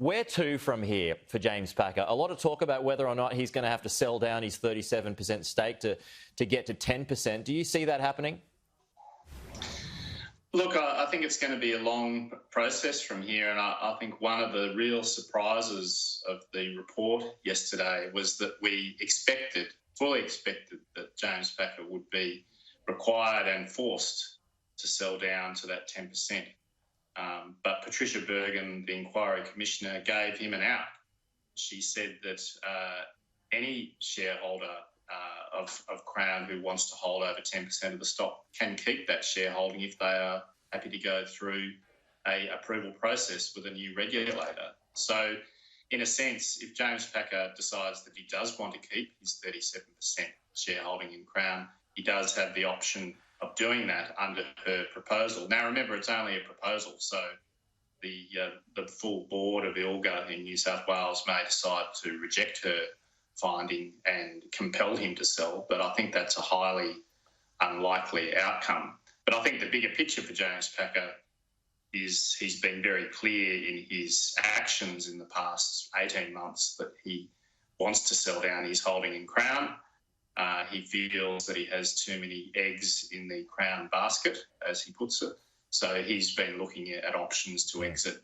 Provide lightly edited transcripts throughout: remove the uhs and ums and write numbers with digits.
Where to from here for James Packer? A lot of talk about whether or not he's going to have to sell down his 37% stake to get to 10%. Do you see that happening? Look, I think it's going to be a long process from here, and I think one of the real surprises of the report yesterday was that we fully expected that James Packer would be required and forced to sell down to that 10%. But Patricia Bergen, the inquiry commissioner, gave him an out. She said that any shareholder of Crown who wants to hold over 10% of the stock can keep that shareholding if they are happy to go through a approval process with a new regulator. So, in a sense, if James Packer decides that he does want to keep his 37% shareholding in Crown, he does have the option of doing that under her proposal. Now, remember, it's only a proposal, so the full board of ILGA in New South Wales may decide to reject her finding and compel him to sell, but I think that's a highly unlikely outcome. But I think the bigger picture for James Packer is he's been very clear in his actions in the past 18 months that he wants to sell down his holding in Crown. He feels that he has too many eggs in the Crown basket, as he puts it. So he's been looking at options to exit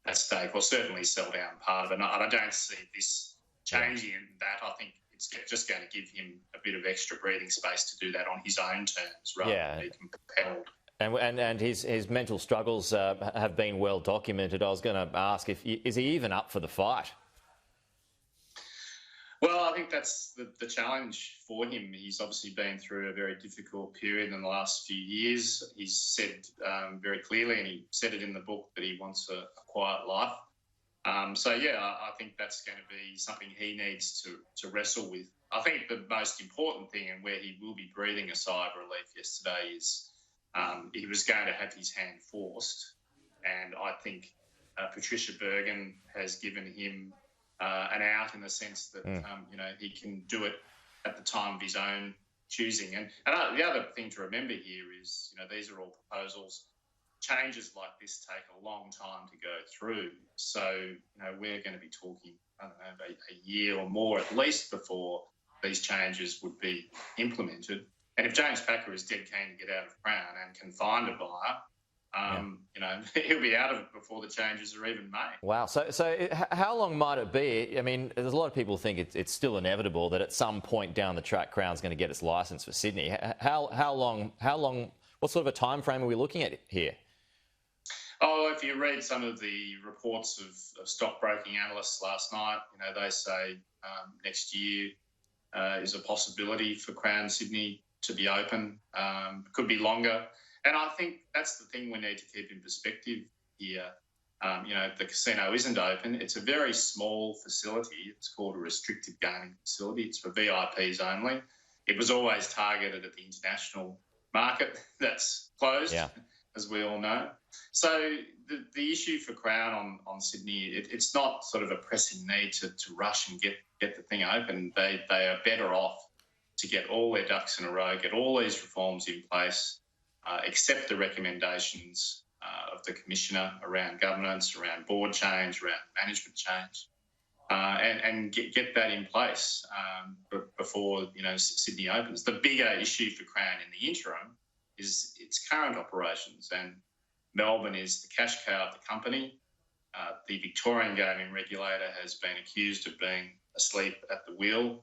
that stake, or certainly sell down part of it. And I don't see this changing that. I think it's just going to give him a bit of extra breathing space to do that on his own terms rather than be compelled. And his mental struggles have been well documented. I was going to ask, is he even up for the fight? Well, I think that's the challenge for him. He's obviously been through a very difficult period in the last few years. He's said very clearly, and he said it in the book, that he wants a quiet life. I think that's going to be something he needs to wrestle with. I think the most important thing, and where he will be breathing a sigh of relief yesterday, is he was going to have his hand forced. And I think Patricia Bergen has given him an out in the sense that, he can do it at the time of his own choosing. And the other thing to remember here is, these are all proposals. Changes like this take a long time to go through. So, we're going to be talking, a year or more at least before these changes would be implemented. And if James Packer is dead keen to get out of Crown and can find a buyer, he'll be out of it before the changes are even made. Wow. So how long might it be? I mean, there's a lot of people think it's still inevitable that at some point down the track, Crown's going to get its licence for Sydney. How long? What sort of a time frame are we looking at here? Oh, if you read some of the reports of stockbroking analysts last night, they say next year is a possibility for Crown Sydney to be open. Could be longer. And I think that's the thing we need to keep in perspective here. The casino isn't open. It's a very small facility. It's called a restricted gaming facility. It's for VIPs only. It was always targeted at the international market. That's closed, as we all know. So the issue for Crown on Sydney, it's not sort of a pressing need to rush and get the thing open. They are better off to get all their ducks in a row, get all these reforms in place, accept the recommendations of the Commissioner around governance, around board change, around management change, and get that in place before Sydney opens. The bigger issue for Crown in the interim is its current operations, and Melbourne is the cash cow of the company. The Victorian gaming regulator has been accused of being asleep at the wheel,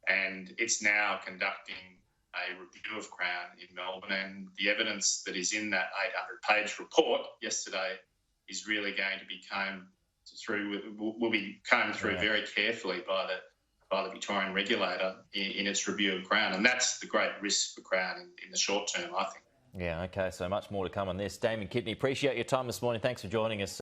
and it's now conducting a review of Crown in Melbourne, and the evidence that is in that 800-page report yesterday is really going to be combed through very carefully by the Victorian regulator in its review of Crown, and that's the great risk for Crown in the short term, I think. Yeah, okay, so much more to come on this. Damon, Kitney, appreciate your time this morning. Thanks for joining us.